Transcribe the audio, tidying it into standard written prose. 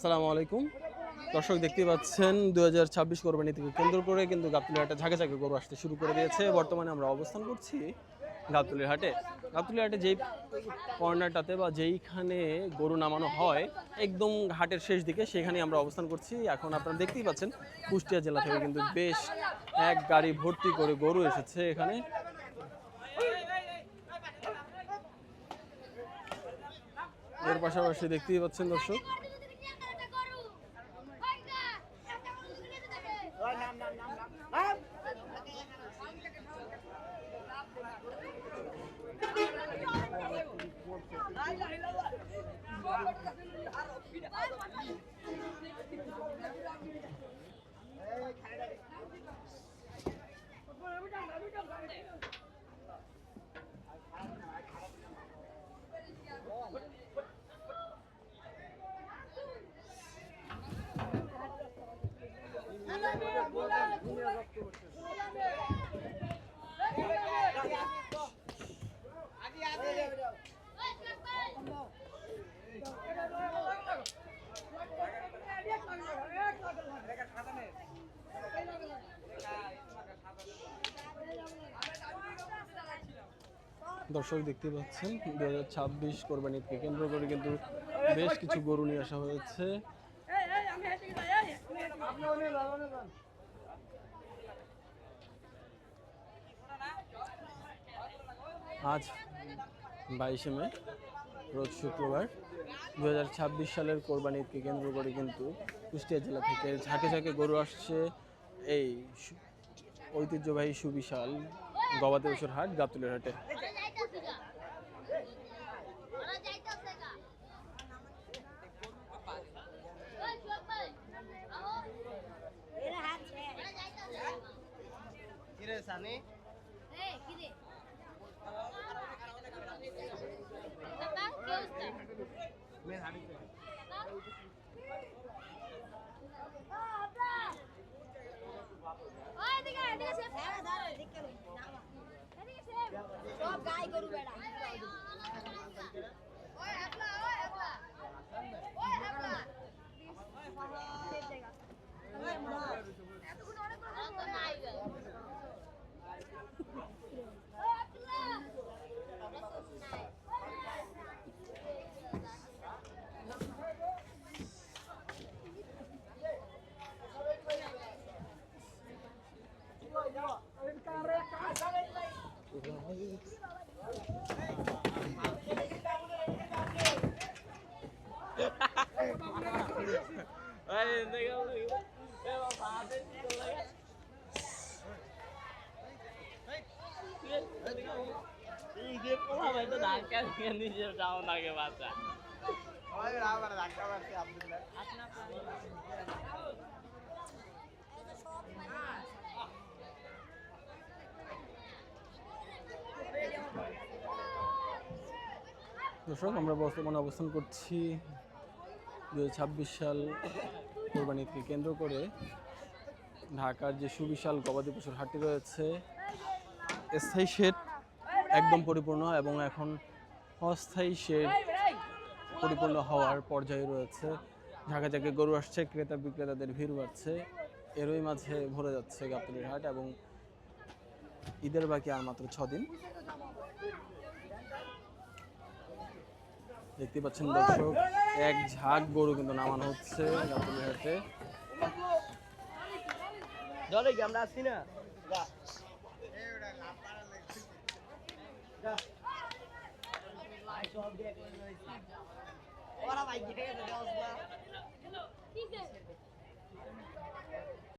আসসালামু আলাইকুম দর্শক, দেখতে পাচ্ছেন 2026 কোরবানি থেকে কেন্দ্র করে কিন্তু গাবতলী হাটে ঝাঁকে ঝাঁকে গরু আসতে শুরু করে দিয়েছে। বর্তমানে আমরা অবস্থান করছি গাবতলী হাটে। গাবতলী হাটে যেই কর্নারটাতে বা যেইখানে গরু নামানো হয় একদম হাটের শেষ দিকে, সেখানে আমরা অবস্থান করছি। এখন আপনারা দেখতেই পাচ্ছেন কুষ্টিয়া জেলা থেকে কিন্তু বেশ এক গাড়ি ভর্তি করে গরু এসেছে এখানে। এর পাশাপাশি দেখতেই পাচ্ছেন দর্শক, দর্শক দেখতে পাচ্ছেন 2026 কোরবানিকে কেন্দ্র করে কিন্তু বেশ কিছু গরু নিয়ে আসা হয়েছে। আজ 22শে মে, রোজ শুক্রবার, 2026 সালের কোরবানিকে কেন্দ্র করে কিন্তু কুষ্টিয়া জেলা থেকে ঝাঁকে ঝাঁকে গরু আসছে এই ঐতিহ্যবাহী সুবিশাল গবাদি পশুর হাট গাবতলীর হাটে। দর্শক, আমরা বর্তমানে অবস্থান করছি 2026 সাল কোরবানিকে কেন্দ্র করে ঢাকার যে সুবিশাল গবাদি পশুর হাটটি রয়েছে, স্থায়ী শেড একদম পরিপূর্ণ এবং এখন অস্থায়ী শেড পরিপূর্ণ হওয়ার পর্যায়ে রয়েছে। ঝাঁকে ঝাঁকে গরু আসছে, ক্রেতা বিক্রেতাদের ভিড় বাড়ছে। এরই মাঝে ভরে যাচ্ছে গাবতলীর হাট এবং ঈদের বাকি আর মাত্র 6 দিন। দেখতে পাচ্ছেন দর্শক, এক ঝাঁক গরু কিন্তু নামানো হচ্ছে গাবতলীর হাটে। আমরা আসছি না ওরা ভাই